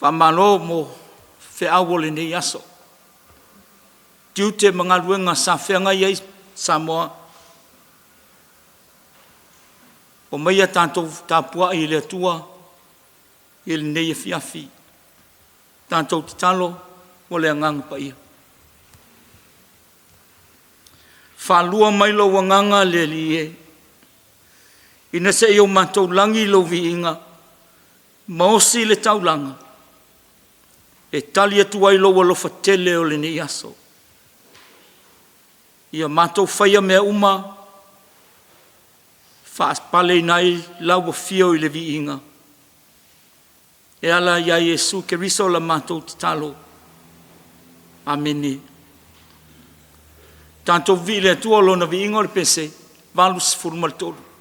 Whamalo mo fe awole ne yaso. Tiu te mga luenga sa whenga iei Samoa. O meia tātou tāpua i le tua i le nei e fiafi. Tātou te talo o le anganga pa ia. Whalua mailo wanganga le li e. Ina se i o mātou langi lo vi inga. Maosi le taulanga. E tali atu ai lo walofa tele o le nei aso. Ia mātou whaia mea uma. Whaas pale nai lau fio i le vi inga. E ala ia Yesu ke riso la mātou te talo. Amene. Tātou vi le tua lona vi inga o le pese. Valus furmaltolu.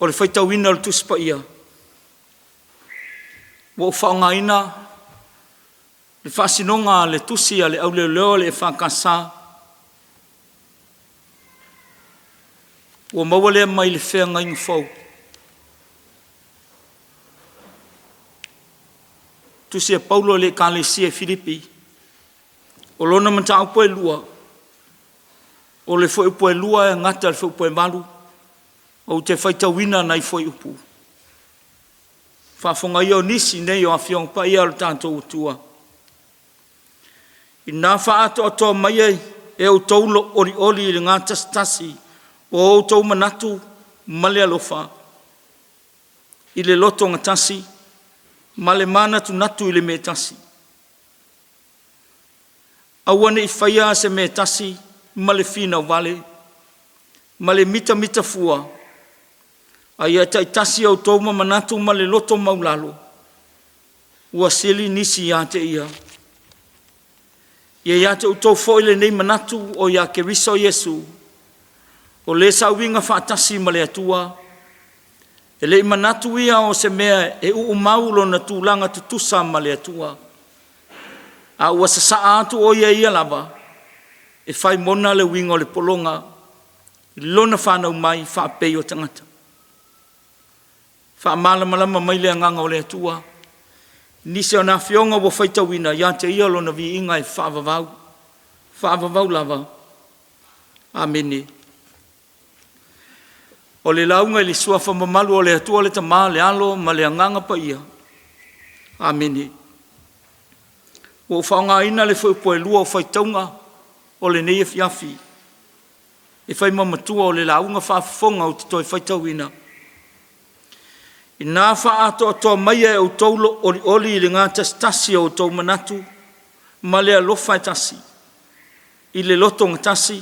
O le whaitauina le tuspa ia. Wo whaongaina, le whasinonga le tusi a le au leo le whakasa. Wo mawale mai le whea ngai ngwhau. Tusi a Paulo le Kalesia e Filipi. O lona manta upo e lua. O le fo upo e lua e ngata le fo upo e malu. O te whaitauina nei foi upu. whafonga i o nisi nei o awhiong pa ia o tātou utua. I nā wha ato ato mai ei e o taulo ori ori i ngā tasi o o tau manatu male alofa. I le loto ngā tasi, male mana tu natu i le me tasi. Awane i whaia se me tasi, male fina o vale, male mita fua. Ai tai tasi au tau manatu male loto maulalo. Ua seli nisi ia te ia. Ia te utau foile nei manatu o ia ke riso Yesu. O le sa winga whaatasi male atua. E le manatu ia o se mea e maulo na tūlanga tutusa male atua. A ua sa atu o ia lava. E whai mona le winga o le polonga. I lona whanau mai whaapei o tangata. Whaamalama mai le anganga o le atua. Nise o nā whionga wo whaitawina, ia te ia lona vi inga e whaavavau. Whaavavau lava. Amene. O le launga i le sua whamamalu o le atua le tamā le alo ma le anganga pa ia. Amene. O whaonga ina le whaupo e lua o whaitaunga o le nei e fiafi. E whai mamatua o le launga whaafonga o te toi whaitawina. I nā wha ato mai e o taulo oli i le ngā tasi o tau manatu, ma le alofa e tasi. I le loto ngā tasi,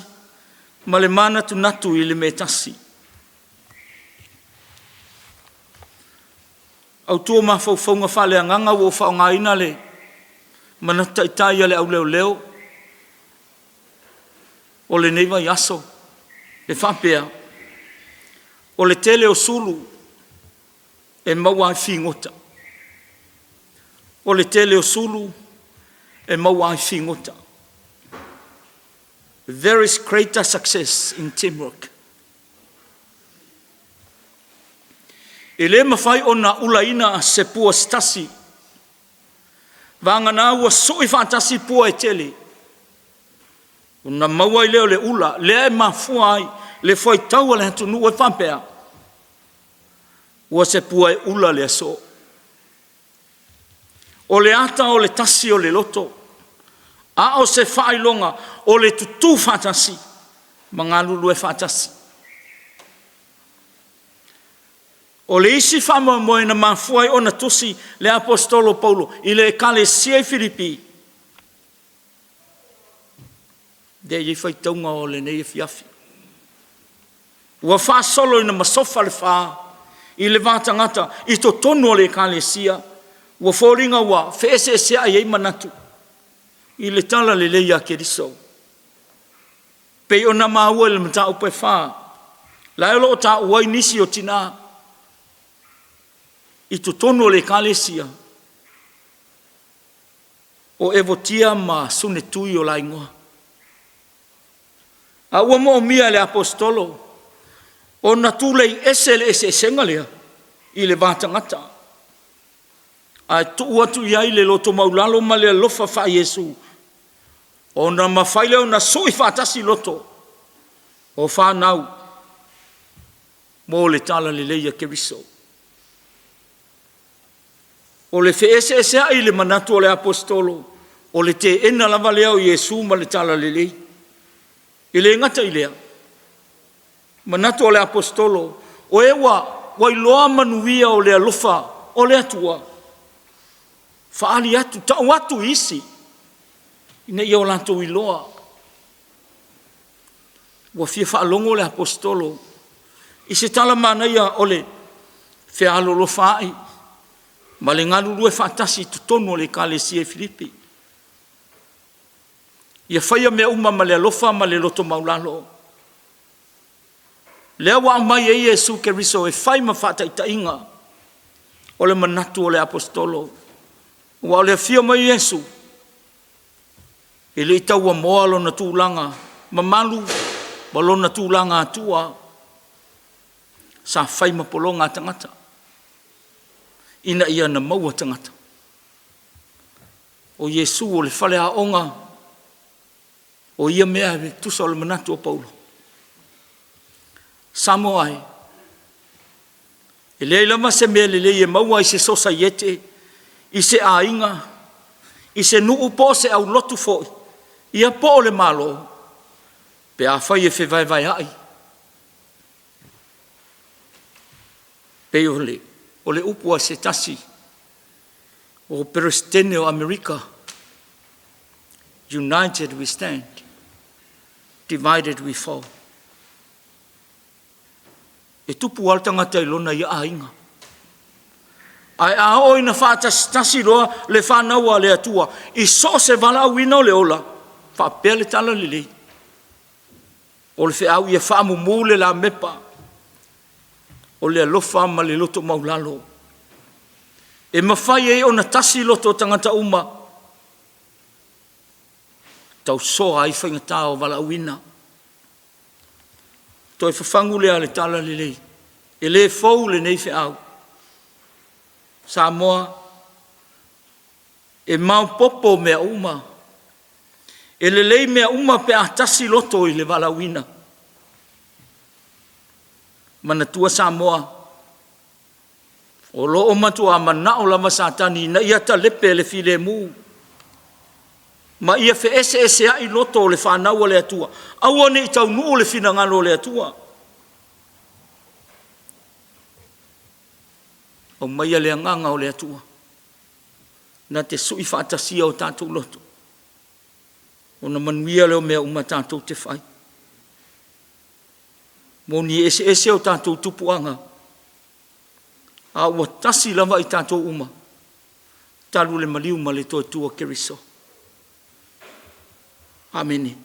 ma le mana tu natu i le me tasi. Au tua ma whauwhaunga whale anganga o whaonga ina le, manata i tai ale au leo, o le neiva i aso, le whapea, o le tele o sulu, e maua i whingota. O le tele o sulu, e maua i whingota. There is greater success in teamwork. E le mawhai o na ulaina se pua stasi. Vanga nā ua soi whātasi pua e tele. O na maua i leo le ula, le e mafua ai, le whai taua le hatu nua e whampea. Ua se pua e ula le aso. O le ata o le tasi o le loto. A o se whailonga o le tutu whatasi. Mga lulu e whatasi. O le isi whamoe moe na mafuai o na tusi le apostolo Paulo. I le kale sie Filipi. Dea i whaitaunga o le nei e fiafi. Ua wha solo ina masofa le wha. I le vātangata, i to tono le kālesia, ua whōringa ua, whese sea i ei manatu, i le tala le leia ke riso. Pei o na maua le mata upe whā, la elo o tā uai nisi o tina, i to tono le kālesia, o evotia ma sune tui o la ingoa. A ua mo mia le apostolo, o na tūlei ese senga lea i le vātangata. A tu atu iai le loto maulalo ma le lofa wha Yesu. O na mawhaileo na soi whātasi loto. O whānau. Mo le tala le leia ke riso. O le whe ese ai le manatu o le apostolo. O le te ena lava leo Yesu ma le tala le lei. I le ngata i lea. Manatu o le apostolo, o ewa, wailoa manuia o le alofa, o le atua. Whaali atu, tau atu isi. Ina ia o lanto i loa. Wa fia whaalongo le apostolo. I se tala manaia o le whialolo whaai. Ma le ngalulu e whaatasi tutono le kālesia Filipi. Ia whaia mea uma ma le alofa ma le loto maulalo. Lea wa mai e Yesu ke riso e whai ma whataita inga o le manatu o le apostolo. Wa o le fia mai Yesu e le itaua moa lo na tūlanga ma malu ma lo na tūlanga atua sa whai ma polonga tangata. Ina ia na maua tangata. O Yesu o le whale a onga o ia mea e tusa o le manatu o Paulo. Samoai, E le lama se mea le e maua i se society, i se ainga, i se nuu po se au lotu foi, i a po le malo, pe a fai e fe vai ai. Pe o le upua se tasi, o Presidente o Amerika, united we stand, divided we fall. E tupu al tangata ilona ia ainga. Ai a oi na whātasi roa le whānaua le atua. I so se wala wina o le ola. Whapea le tala le lei. O le whiau ia whaamu mule la mepa. O le alofa ma le loto maulalo. E mawhai e o na tasi loto tangata uma. Tau soa ai whaingata o wala wina. Toi whawhangu lea le tala le lei. E le fau le nei whiau. Samoa. E mau popo mea uma. E le lei mea uma pe a tasi loto i le wala wina. Mana tua Samoa. O lo o matua mana o lama satani na ia ta lepe le file mu. Ma ia fe ese ai loto le whanau le atua. Aua ne i tau nuu le finangalo le atua. O maia le anganga o le atua. Na te sui whaatasia o tātou loto. O na manuia leo mea uma tātou te whai. Moni ese o tātou tupuanga. A ua tasi lava i tātou uma. Talu le maliu ma le toi tua Keriso. Amene.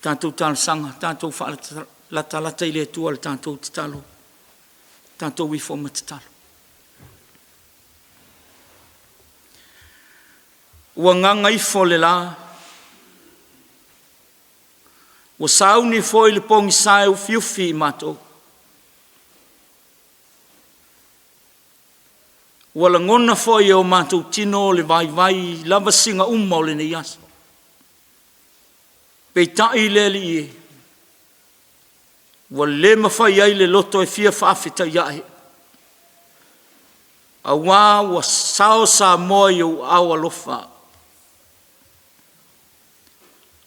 Tātou tālasanga, tātou whaalata i le tua le tātou te talo. Tātou wifo ma te talo. Ua nganga i fo le la. Ua sauni fo i le pongi sae u fiufi i matou. Ua la ngona fo i o matou tino le vai lava singa umma o le nei aso. Pei tai le li e. Ua le mawhai ai le loto e fia whaafita iae. A wā ua sao sa moa i au awa lofa.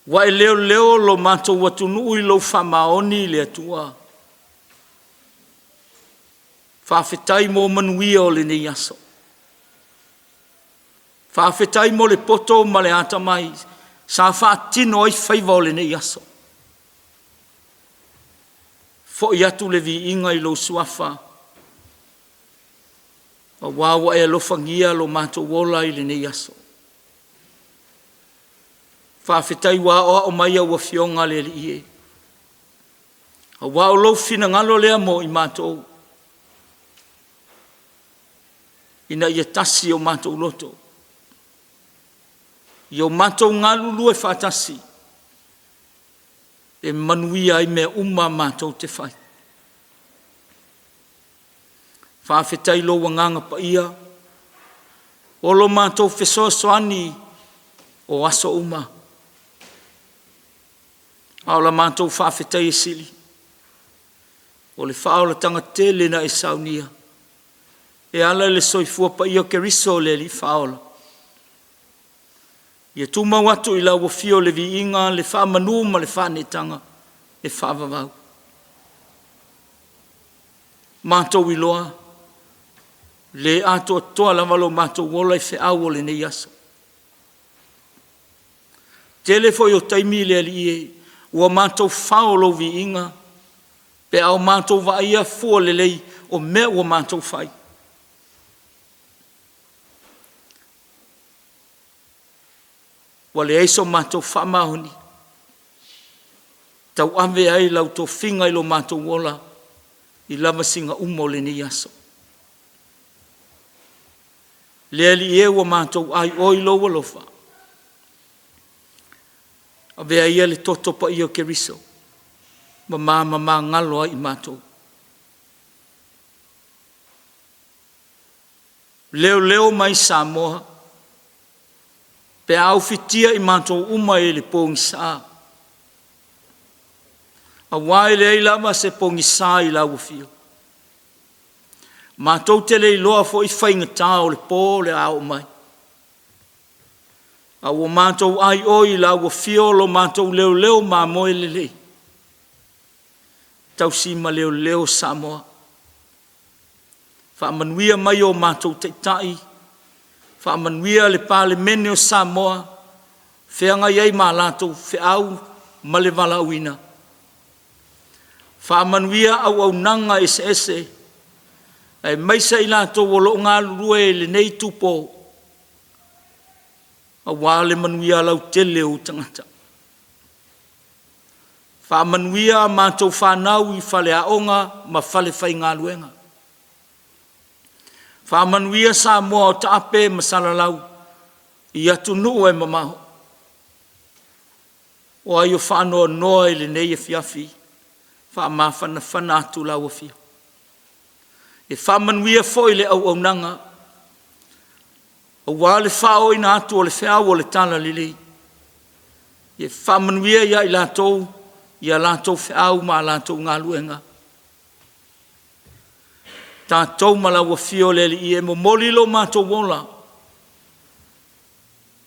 Wa e leo lo matou watunu i lo whamaoni le atua. Whaafetai mo manuia o le nei aso. Whaafetai mo le poto ma le ata mai. Sa whaatino i whaiva o le nei aso. Fo i atu le vi inga i lo suafa. A wawa e alofangia lo matou wola i le nei aso. Whaafetai wā o mai au a fionga le li e. A wā o lo fina ngalo lea mo i matou. Ina ia tasi o matou loto. I o matou ngalu lue whaatasi. E manuia i mea uma matou te whai. Whaafetai lo wanganga pa ia. O lo matou whesoa soani o aso uma. Aola matou whaafetai e sili. O le whaola tanga tele na e saunia. E ala le soifua pa ia Keriso le li whaola. Ia tuma watu i la wafio le vi inga, le wha manu ma le wha netanga, le wha vavau. Mātou i loa, le ato toa la walo mātou wola i whiau o le nei asa. Tele foi o taimi le li e, ua mātou whao lo vi inga, pe au mātou wa ia fua le lei o mea ua mātou whai. Wa le eiso mātou whamahoni. Tau ave ai lau tō whinga i lo mātou wola i lama singa umo le ni aso. Le ali e ua mātou ai oi lo walofa. Ave ai le toto pa i o Keriso. Ma ngalo ai mātou. Leo mai Samoa. Pe au fitia i mātou uma e le pōngi saa. A wai le ai lama se pongi sa I lau fio. Mātou te le loa fo I whainga tā o le pō le au mai. A o mātou ai oi lau fio lo mātou leo leo mā moe le le. Tau si ma leo leo Samoa. Whaamanuia mai o mātou te tai. Whaamanuia le pāle mene o Samoa. Whianga iei mā lātou whiau ma le wala uina. Whaamanuia au nanga ese. Ai maisa I lātou o lo ngā lurue le nei tupo. A wale manuia lau tele o tangata. Whaamanuia mātou whanau I whale aonga ma whale whai ngā luenga. Whaamanuia Samoa o taape masalalau I atu nuu e mamaho. O ai o whanoa noa I le nei e fiafi. Whaamawhana atu lau a fia. E whaamanuia foi le au nanga. O wale whao ina atu o le whiau o le tala lili. E whaamanuia ia I lātou whiau ma lātou ngā luenga. Tātou malaua fio le li I e mo molilo mātou wola.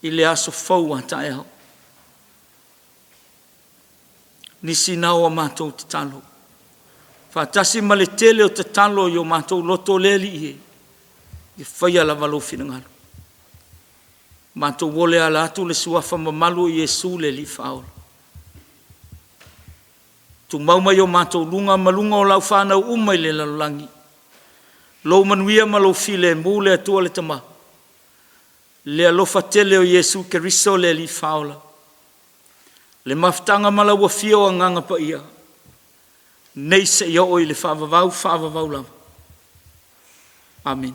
I le aso fau a tae hau. Nisi nao a mātou te talo. Whātasi ma le tele o te talo I o mātou loto le li I e. I whaia la walo whina ngalo. Mātou wole ala atu le suafa mamalu I Jesu le li whaola. Tu maumai o mātou lunga malunga o lau whanau umai le lalulangi. Lo manuia malo file mule atua le tama. Le alofa tele o Jesu Keriso le li whaola. Le maftanga malaua fio a nganga pa ia. Nei se ia oi le whaavavau lava. Amen.